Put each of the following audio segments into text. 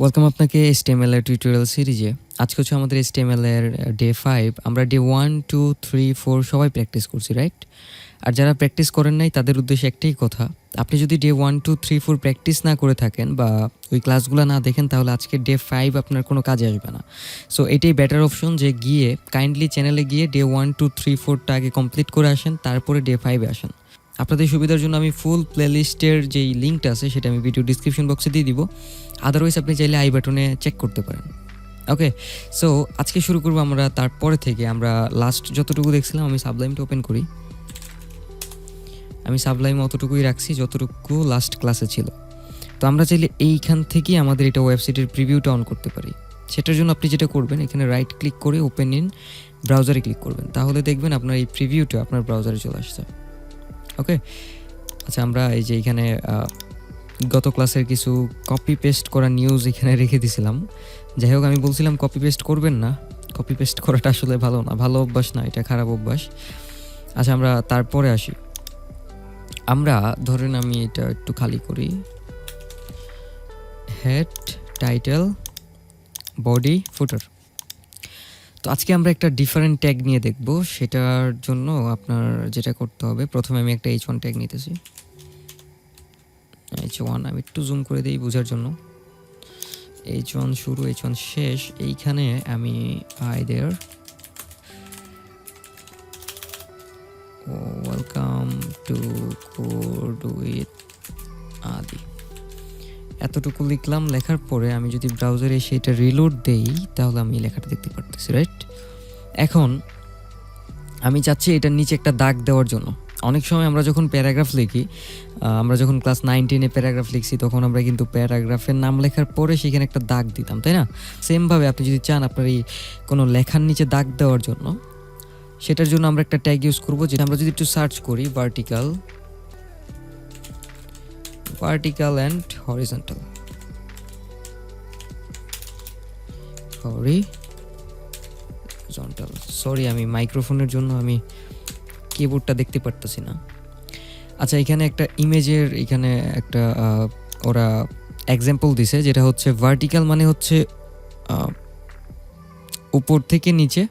Welcome আপনাকে HTML এর tutorial সিরিজে। আজকে হচ্ছে আমাদের HTML এর ডে 5। আমরা ডে 1, 2, 3, 4 সবাই প্র্যাকটিস করছি, রাইট? আর যারা প্র্যাকটিস করেন নাই তাদের উদ্দেশ্যে একটাই কথা, আপনি যদি ডে 1, 2, 3, 4 প্র্যাকটিস না করে থাকেন বা ওই ক্লাসগুলো না দেখেন তাহলে আজকে ডে 5 আপনার কোনো কাজে আসবে না। সো এটাই বেটার অপশন যে গিয়ে কাইন্ডলি চ্যানেলে গিয়ে ডে 1, 2, 3, 4টা আগে কমপ্লিট করে আসেন, তারপরে ডে 5-এ আসেন। আপনাদের সুবিধার জন্য আমি ফুল প্লেলিস্টের যেই লিঙ্কটা আছে সেটা আমি ভিডিও ডিসক্রিপশন বক্সে দিয়ে দিব। আদারওয়াইজ আপনি চাইলে আই বাটনে চেক করতে পারেন। ওকে, সো আজকে শুরু করবো আমরা তারপরে থেকে। আমরা লাস্ট যতটুকু দেখছিলাম, আমি সাবলাইমটা ওপেন করি। আমি সাবলাইম অতটুকুই রাখছি যতটুকু লাস্ট ক্লাসে ছিল। তো আমরা চাইলে এইখান থেকেই আমাদের এটা ওয়েবসাইটের প্রিভিউটা অন করতে পারি। সেটার জন্য আপনি যেটা করবেন, এখানে রাইট ক্লিক করে ওপেন ইন ব্রাউজারে ক্লিক করবেন, তাহলে দেখবেন আপনার এই প্রিভিউটা আপনার ব্রাউজারে চলে আসছে। ওকে, আচ্ছা, আমরা এই যে এখানে গত ক্লাসের কিছু কপি পেস্ট করা নিউজ এখানে রেখে দিয়েছিলাম। যাই হোক, আমি বলছিলাম কপি পেস্ট করবেন না। কপি পেস্ট করাটা আসলে ভালো না, ভালো অভ্যাস না, এটা খারাপ অভ্যাস। আচ্ছা, আমরা তারপরে আসি। আমরা ধরেন আমি এটা একটু খালি করি, হেড, টাইটেল, বডি, ফুটার। তো আজকে আমরা একটা ডিফারেন্ট ট্যাগ নিয়ে দেখব। সেটার জন্য আপনার যেটা করতে হবে, প্রথমে আমি একটা H1 ট্যাগ নিতেছি। H1 আমি একটু জুম করে দিই বোঝার জন্য। H1 শুরু, H1 শেষ। এইখানে আমি দেয়ার ওয়েলকাম টু কোড উইথ আদি এতটুকু লিখলাম। লেখার পরে আমি যদি ব্রাউজারে এসে এটা রিলোড দেই তাহলে আমি লেখাটা দেখতে পারতেছি, রাইট? এখন আমি চাচ্ছি এটার নিচে একটা দাগ দেওয়ার জন্য। অনেক সময় আমরা যখন প্যারাগ্রাফ লিখি, আমরা যখন ক্লাস 9-10-এ প্যারাগ্রাফ লিখছি, তখন আমরা কিন্তু প্যারাগ্রাফের নাম লেখার পরে সেখানে একটা দাগ দিতাম, তাই না? সেমভাবে আপনি যদি চান আপনার এই কোনো লেখার নিচে দাগ দেওয়ার জন্য, সেটার জন্য আমরা একটা ট্যাগ ইউজ করবো, যেটা আমরা যদি একটু সার্চ করি, ভার্টিক্যাল অ্যান্ড হরিজন্টাল। সরি, আমি মাইক্রোফোনের জন্য আমি কিবোর্ডটা দেখতে পারতেছি না। আচ্ছা, এখানে একটা ইমেজের এখানে একটা ওরা এক্সাম্পল দিছে, যেটা হচ্ছে ভার্টিক্যাল মানে হচ্ছে উপর থেকে নিচে,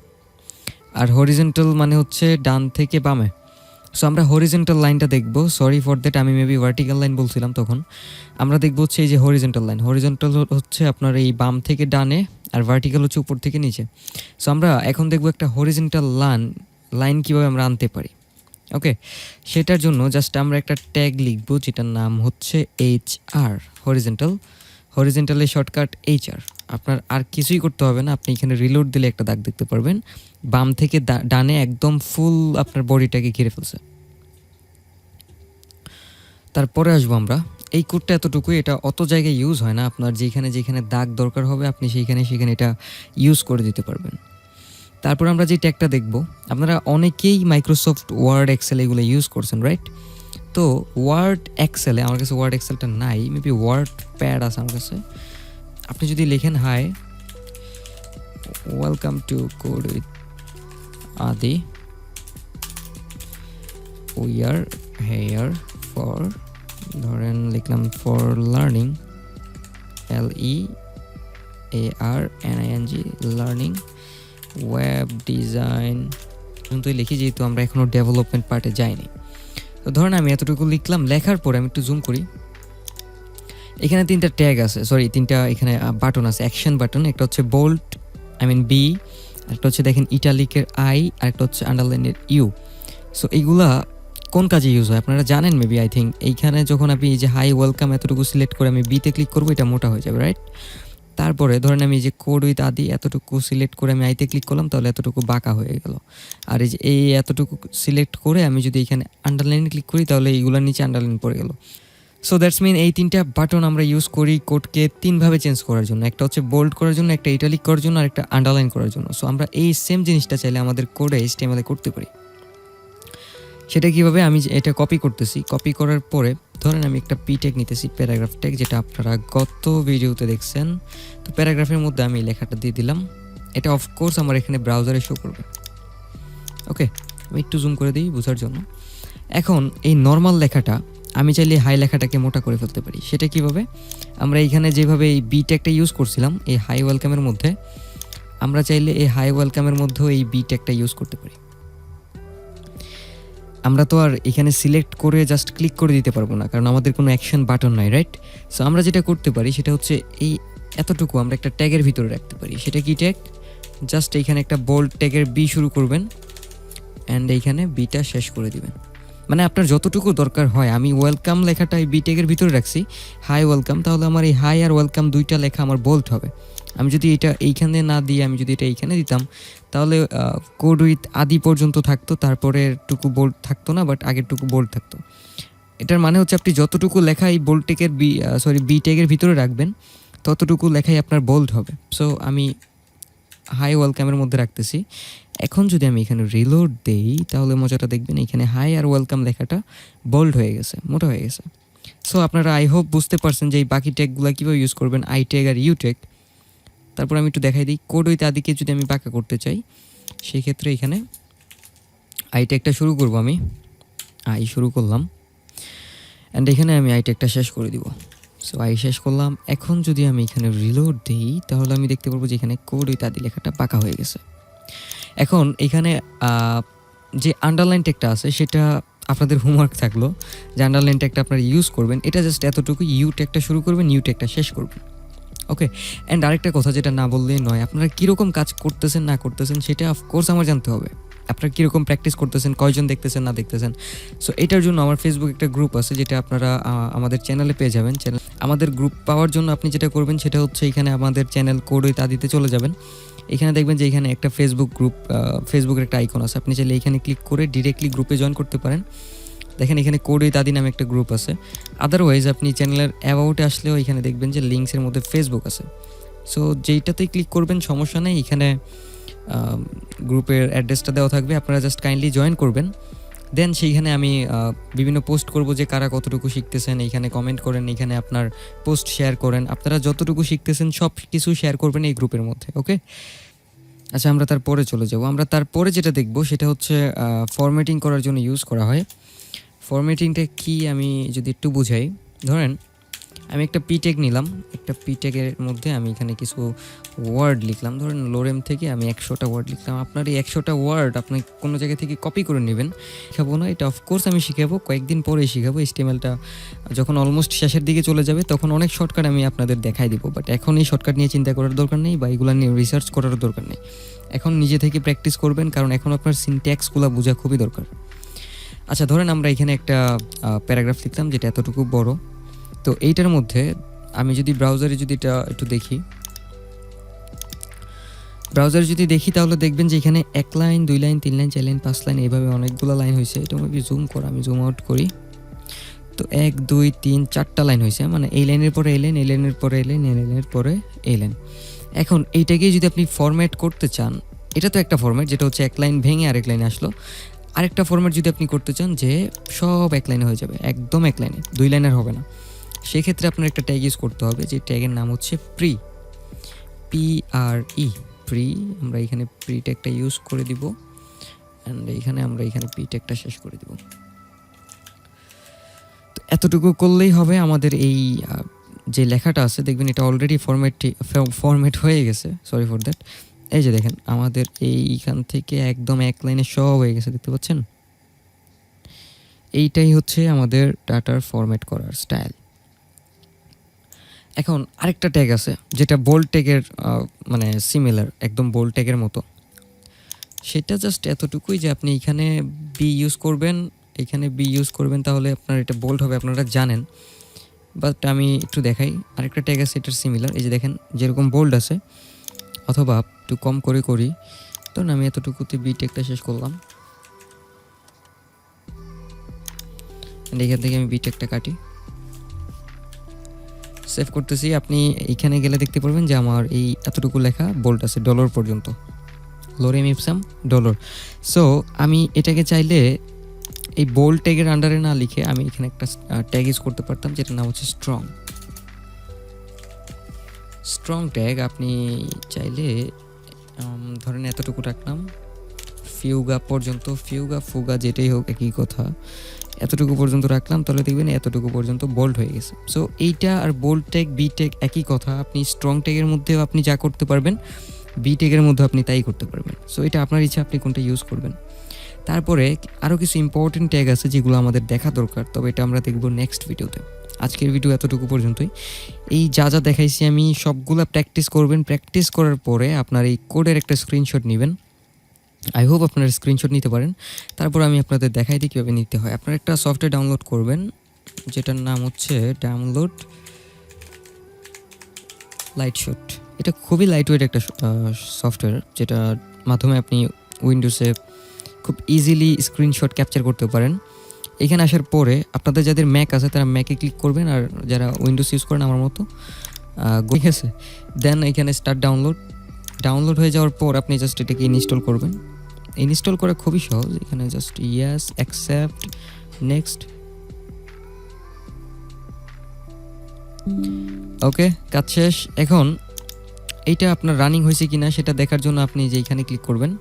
আর হরিজন্টাল মানে হচ্ছে ডান থেকে বামে। সো আমরা হরিজন্টাল লাইনটা দেখব। সরি ফর দ্যাট, আমি মেবি ভার্টিক্যাল লাইন বলছিলাম তখন। আমরা দেখবো হচ্ছে এই যে হরিজন্টাল লাইন। হরিজন্টাল হচ্ছে আপনার এই বাম থেকে ডানে, আর ভার্টিক্যাল হচ্ছে উপর থেকে নিচে। সো আমরা এখন দেখবো একটা হরিজন্টাল লাইন কীভাবে আমরা আনতে পারি। ওকে, সেটার জন্য জাস্ট আমরা একটা ট্যাগ লিখবো, যেটার নাম হচ্ছে HR, হরিজন্টালের শর্টকাট HR। আপনার আর কিছুই করতে হবে না, আপনি এখানে রিলোড দিলে একটা দাগ দেখতে পারবেন, বাম থেকে ডানে একদম ফুল আপনার বডিটাকে ঘিরে ফেলছে। তারপরে আসবো আমরা, এই কোডটা এতটুকুই, এটা অত জায়গায় ইউজ হয় না। আপনার যেখানে দাগ দরকার হবে আপনি সেখানে এটা ইউজ করে দিতে পারবেন। তারপর আমরা যে ট্যাগটা দেখব, আপনারা অনেকেই মাইক্রোসফট ওয়ার্ড, এক্সেল এগুলো ইউজ করছেন, রাইট? তো ওয়ার্ড এক্সেলে, আমার কাছে ওয়ার্ড এক্সেলটা নাই, মেবি ওয়ার্ড প্যাড আছে আমার কাছে। আপনি যদি লেখেন hi welcome to code with আদি, উই আর হেয়ার ফর, ধরেন লিখলাম for learning, LEARNING, learning, web design পর্যন্ত লিখি, যেহেতু আমরা এখনও ডেভেলপমেন্ট পার্টে যাইনি। তো ধরেন আমি এতটুকু লিখলাম। লেখার পরে আমি একটু জুম করি, এখানে তিনটা ট্যাগ আছে, তিনটা এখানে বাটন আছে, অ্যাকশন বাটন। একটা হচ্ছে বোল্ড, বি, একটা হচ্ছে দেখেন ইটালিকের I, আর একটা হচ্ছে আন্ডারলাইনের U। সো এইগুলা কোন কাজে ইউজ হয় আপনারা জানেন মেবি, আই থিঙ্ক। এইখানে যখন আপনি এই যে হাই ওয়েলকাম এতটুকু সিলেক্ট করে আমি বিতে ক্লিক করবো, এটা মোটা হয়ে যাবে, রাইট? তারপরে ধরেন আমি যে কোড উইথ আদি এতটুকু সিলেক্ট করে আমি আইতে ক্লিক করলাম, তাহলে এতটুকু বাঁকা হয়ে গেল। আর এই যে এতটুকু সিলেক্ট করে আমি যদি এখানে আন্ডারলাইন ক্লিক করি, তাহলে এইগুলোর নিচে আন্ডারলাইন পড়ে গেল। সো দ্যাটস মিন এই তিনটা বাটন আমরা ইউজ করি কোডকে তিনভাবে চেঞ্জ করার জন্য। একটা হচ্ছে বোল্ড করার জন্য, একটা ইটালিক করার জন্য, আর একটা আন্ডারলাইন করার জন্য। সো আমরা এই সেম জিনিসটা চাইলে আমাদের কোডে HTML করতে পারি। সেটা কীভাবে, আমি এটা কপি করতেছি। কপি করার পরে ধরেন আমি একটা পি ট্যাগ নিতেছি, প্যারাগ্রাফ ট্যাগ, যেটা আপনারা গত ভিডিওতে দেখছেন। তো প্যারাগ্রাফের মধ্যে আমি লেখাটা দিয়ে দিলাম। এটা অফকোর্স আমার এখানে ব্রাউজারে শো করবে। ওকে, আমি একটু জুম করে দিই বোঝার জন্য। এখন এই নর্মাল লেখাটা আমি চাইলে হাই লেখাটাকে মোটা করে ফেলতে পারি। সেটা কিভাবে? আমরা এইখানে যেভাবে এই বি ট্যাগটা ইউজ করছিলাম এই হাই ওয়েলকামের মধ্যে, আমরা চাইলে এই হাই ওয়েলকামের মধ্যেও এই বি ট্যাগটা ইউজ করতে পারি। আমরা তো আর এখানে সিলেক্ট করে জাস্ট ক্লিক করে দিতে পারবো না, কারণ আমাদের কোনো অ্যাকশন বাটন নাই, রাইট? সো আমরা যেটা করতে পারি সেটা হচ্ছে এই এতটুকু আমরা একটা ট্যাগের ভিতরে রাখতে পারি। সেটা কি ট্যাগ? জাস্ট এইখানে একটা বোল্ড ট্যাগের বি শুরু করবেন অ্যান্ড এইখানে বিটা শেষ করে দিবেন। মানে আপনার যতটুকু দরকার হয়, আমি ওয়েলকাম লেখাটা এই বি ট্যাগের ভিতরে রাখছি, হাই ওয়েলকাম, তাহলে আমার এই হাই আর ওয়েলকাম দুইটা লেখা আমার বোল্ড হবে। আমি যদি এটা এইখানে না দিয়ে আমি যদি এটা এইখানে দিতাম, তাহলে কোড উইথ আদি পর্যন্ত থাকতো, তারপরে টুকু বোল্ড থাকতো না, বাট আগের টুকু বোল্ড থাকতো। এটার মানে হচ্ছে আপনি যতটুকু লেখা এই বোল্ড ট্যাগের বি ট্যাগের ভিতরে রাখবেন, ততটুকু লেখাই আপনার বোল্ড হবে। সো আমি হাই ওয়েলকামের মধ্যে রাখতেছি। এখন যদি আমি এখানে রিলোড দেই, তাহলে মজাটা দেখবেন, এখানে হাই আর ওয়েলকাম লেখাটা বোল্ড হয়ে গেছে, মোটা হয়ে গেছে। সো আপনারা আই হোপ বুঝতে পারছেন যে এই বাকি ট্যাগগুলো কীভাবে ইউজ করবেন, আই ট্যাগ আর ইউ ট্যাগ। তারপর আমি একটু দেখাই দিই, কোড উইথ আদিকে যদি আমি বাঁকা করতে চাই, সেই ক্ষেত্রে এখানে আই ট্যাগটা শুরু করব, আমি আই শুরু করলাম অ্যান্ড এখানে আমি আই ট্যাগটা শেষ করে দিব। সো আই শেষ করলাম। এখন যদি আমি এখানে রিলোড দিই, তাহলে আমি দেখতে পারবো যে এখানে কোড উইথ আদি লেখাটা বাঁকা হয়ে গেছে। এখন এখানে যে আন্ডারলাইন ট্যাগটা আছে সেটা আপনাদের হোমওয়ার্ক থাকলো, যে আন্ডারলাইন ট্যাগটা আপনারা ইউজ করবেন। এটা জাস্ট এতটুকু, ইউ ট্যাগটা শুরু করবেন, ইউ ট্যাগটা শেষ করবেন। ওকে, অ্যান্ড আরেকটা কথা যেটা না বললেই নয়, আপনারা কীরকম কাজ করতেছেন না করতেছেন সেটা অফকোর্স আমার জানতে হবে। আপনারা কীরকম প্র্যাকটিস করতেছেন, কয়জন দেখতেছেন না দেখতেছেন। সো এটার জন্য আমার ফেসবুক একটা গ্রুপ আছে, যেটা আপনারা আমাদের চ্যানেলে পেয়ে যাবেন। আমাদের গ্রুপ পাওয়ার জন্য আপনি যেটা করবেন সেটা হচ্ছে এখানে আমাদের চ্যানেল কোড উইথ আদিতে চলে যাবেন। এখানে দেখবেন যে এখানে একটা ফেসবুকের একটা আইকন আছে, আপনি চাইলে এখানে ক্লিক করে ডিরেক্টলি গ্রুপে জয়েন করতে পারেন। দেখেন এখানে কোড উইথ আদি নামে একটা গ্রুপ আছে। আদারওয়াইজ আপনি চ্যানেলের অ্যাবাউটে আসলেও এখানে দেখবেন যে লিঙ্কসের মধ্যে ফেসবুক আছে। সো যেইটাতেই ক্লিক করবেন সমস্যা নেই, এখানে গ্রুপের অ্যাড্রেসটা দেওয়া থাকবে, আপনারা জাস্ট কাইন্ডলি জয়েন করবেন। দেন সেইখানে আমি বিভিন্ন পোস্ট করব যে কারা কতটুকু শিখতেছেন, এইখানে কমেন্ট করেন, এইখানে আপনার পোস্ট শেয়ার করেন, আপনারা যতটুকু শিখতেছেন সব কিছু শেয়ার করবেন এই গ্রুপের মধ্যে। ওকে, আচ্ছা আমরা তারপরে চলে যাব। আমরা তারপরে যেটা দেখব সেটা হচ্ছে ফরম্যাটিং করার জন্য ইউজ করা হয়। ফরম্যাটিংটা কি আমি যদি একটু বুঝাই, ধরেন আমি একটা পি ট্যাগ নিলাম, একটা পি ট্যাগের মধ্যে আমি এখানে কিছু ওয়ার্ড লিখলাম, ধরেন লোরেম থেকে আমি 100টা ওয়ার্ড লিখলাম। আপনার এই 100টা ওয়ার্ড আপনি কোনো জায়গা থেকে কপি করে নেবেন, শিখাবো না এটা, অফকোর্স আমি শিখাবো, কয়েকদিন পরে শিখাবো। HTML-টা যখন অলমোস্ট শেষের দিকে চলে যাবে তখন অনেক শর্টকাট আমি আপনাদের দেখাই দিব, বাট এখন এই শর্টকাট নিয়ে চিন্তা করার দরকার নেই বা এগুলো নিয়ে রিসার্চ করার দরকার নেই। এখন নিজে থেকে প্র্যাকটিস করবেন, কারণ এখন আপনার সিনট্যাক্সগুলো বোঝা খুবই দরকার। আচ্ছা ধরেন আমরা এখানে একটা প্যারাগ্রাফ লিখলাম যেটা এতটুকু বড়। তো এইটার মধ্যে আমি যদি ব্রাউজারে যদি এটা একটু দেখি, তাহলে দেখবেন যে এখানে 1 line 2 line 3 line 4 line 5 line এইভাবে অনেকগুলো লাইন হয়েছে। এটা আমি জুম আউট করি, তো 1 2 3 4টা লাইন হয়েছে, মানে এই লাইনের পরে এই লাইন, এই লাইনের পরে এই লাইন, এই লাইনের পরে এই লাইন। এখন এইটাকে যদি আপনি ফরম্যাট করতে চান, এটা তো একটা ফরম্যাট যেটা হচ্ছে 1 লাইন ভেঙে আরেক লাইনে আসলো। আরেকটা ফরম্যাট যদি আপনি করতে চান যে সব 1 লাইনে হয়ে যাবে, একদম 1 লাইনে, 2 লাইনের হবে না, সেক্ষেত্রে আপনার একটা ট্যাগ ইউজ করতে হবে, যে ট্যাগের নাম হচ্ছে প্রি, PRE, প্রি। আমরা এখানে প্রি ট্যাগটা ইউজ করে দিব অ্যান্ড আমরা এখানে পি ট্যাগটা শেষ করে দিব। তো এতটুকু করলেই হবে। আমাদের এই যে লেখাটা আছে দেখবেন এটা অলরেডি ফরম্যাট হয়ে গেছে, সরি ফর দ্যাট। এই যে দেখেন আমাদের এইখান থেকে একদম 1 লাইনে সব হয়ে গেছে, দেখতে পাচ্ছেন? এইটাই হচ্ছে আমাদের ডাটার ফরম্যাট করার স্টাইল। এখন আরেকটা ট্যাগ আছে যেটা বোল্ড ট্যাগের মানে সিমিলার, একদম বোল্ড ট্যাগের মতো। সেটা জাস্ট এতটুকুই যে আপনি এখানে বি ইউজ করবেন, তাহলে আপনার এটা বোল্ড হবে, আপনারা জানেন। বাট আমি একটু দেখাই, আরেকটা ট্যাগ আছে এটার সিমিলার। এই যে দেখেন যেরকম বোল্ড আছে, অথবা একটু কম করে করি, তো আমি এতটুকুতে বি ট্যাগটা শেষ করলাম, এখান থেকে আমি বি ট্যাগটা কাটি, সেভ করতেছি। আপনি এখানে গেলে দেখতে পারবেন যে আমার এই এতটুকু লেখা বোল্ড আছে, ডলার পর্যন্ত, লোরেম ইপসাম ডলার। সো আমি এটাকে চাইলে এই বোল্ড ট্যাগের আন্ডারে না লিখে আমি এখানে একটা ট্যাগ ইউজ করতে পারতাম, যেটার নাম হচ্ছে স্ট্রং ট্যাগ। আপনি চাইলে ধরেন এতটুকু রাখলাম, ফিউগা পর্যন্ত, ফিউগা ফুগা যেটাই হোক একই কথা, এতটুকু পর্যন্ত রাখলাম, তাহলে দেখবেন এতটুকু পর্যন্ত বোল্ড হয়ে গেছে। সো এইটা আর বোল্ড ট্যাগ, বি ট্যাগ একই কথা। আপনি স্ট্রং ট্যাগের মধ্যেও আপনি যা করতে পারবেন, বি ট্যাগের মধ্যে আপনি তাই করতে পারবেন। সো এটা আপনার ইচ্ছা, আপনি কোনটা ইউজ করবেন। তারপরে আরও কিছু ইম্পর্টেন্ট ট্যাগ আছে যেগুলো আমাদের দেখা দরকার, তবে এটা আমরা দেখব নেক্সট ভিডিওতে। আজকের ভিডিও এতটুকু পর্যন্তই। এই যা যা দেখাইছি আমি সবগুলো প্র্যাকটিস করবেন। প্র্যাকটিস করার পরে আপনার এই কোডের একটা স্ক্রিনশট নেবেন। আই হোপ আপনারা স্ক্রিনশট নিতে পারেন। তারপর আমি আপনাদের দেখাই দিই কীভাবে নিতে হয়। আপনারা একটা সফটওয়্যার ডাউনলোড করবেন, যেটার নাম হচ্ছে ডাউনলোড লাইটশট। এটা খুবই লাইটওয়েট একটা সফটওয়্যার, যেটার মাধ্যমে আপনি উইন্ডোজে খুব ইজিলি স্ক্রিনশট ক্যাপচার করতে পারেন। এখানে আসার পরে আপনাদের যাদের ম্যাক আছে তারা ম্যাকে ক্লিক করবেন, আর যারা উইন্ডোজ ইউজ করেন আমার মতো, ঠিক আছে। দেন এখানে স্টার্ট ডাউনলোড হয়ে যাওয়ার পর আপনি জাস্ট এটাকে ইনস্টল করবেন। ইনস্টল করা খুবই সহজ। এখানে জাস্ট ইয়েস, অ্যাকসেপ্ট, নেক্সট। ওকে, কাজ শেষ। এখন এইটা আপনার রানিং হয়েছে কিনা সেটা দেখার জন্য আপনি যে এখানে ক্লিক করবেন।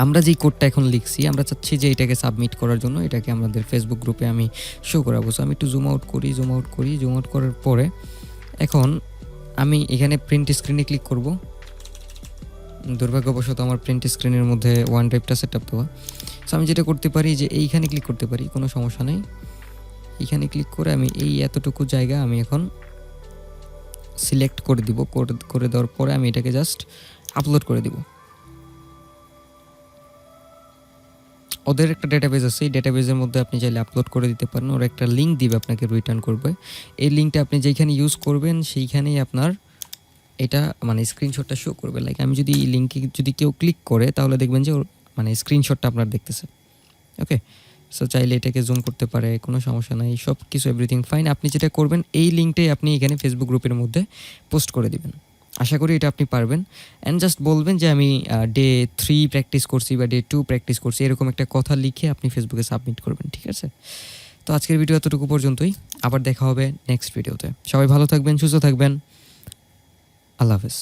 আমরা যেই কোডটা এখন লিখছি, আমরা চাচ্ছি যে এটাকে সাবমিট করার জন্য এটাকে আমাদের ফেসবুক গ্রুপে আমি শো করাবো। সো আমি একটু জুম আউট করার পরে এখন আমি এখানে প্রিন্ট স্ক্রিনে ক্লিক করব। দুর্ভাগ্যবশত আমার প্রিন্ট স্ক্রিনের মধ্যে ওয়ান ড্রাইভটা সেট আপ দেওয়া। সো আমি যেটা করতে পারি যে এইখানে ক্লিক করতে পারি, কোনো সমস্যা নেই। এইখানে ক্লিক করে আমি এই এতটুকু জায়গা আমি এখন সিলেক্ট করে দিব। করে দেওয়ার পরে আমি এটাকে জাস্ট আপলোড করে দিব। ওদের একটা ডেটাবেস আছে, এই ডেটাবেসের মধ্যে আপনি চাইলে আপলোড করে দিতে পারেন। ওরা একটা লিঙ্ক দিবে, আপনাকে রিটার্ন করবে। এই লিঙ্কটা আপনি যেখানে ইউজ করবেন সেইখানেই আপনার এটা মানে স্ক্রিনশটটা শো করবে। লাইক আমি যদি এই লিঙ্কে যদি কেউ ক্লিক করে তাহলে দেখবেন যে ওর মানে স্ক্রিনশটটা আপনার দেখতেছে। ওকে, সো চাইলে এটাকে জুম করতে পারে, কোনো সমস্যা নাই, সব কিছু এভরিথিং ফাইন। আপনি যেটা করবেন এই লিঙ্কটাই আপনি এখানে ফেসবুক গ্রুপের মধ্যে পোস্ট করে দিবেন। আশা করি এটা আপনি পারবেন। অ্যান্ড জাস্ট বলবেন যে আমি ডে 3 প্র্যাকটিস করছি বা ডে 2 প্র্যাকটিস করছি, এরকম একটা কথা লিখে আপনি ফেসবুকে সাবমিট করবেন, ঠিক আছে? তো আজকের ভিডিও এতটুকু পর্যন্তই, আবার দেখা হবে নেক্সট ভিডিওতে। সবাই ভালো থাকবেন, সুস্থ থাকবেন, আল্লাহ হাফেজ।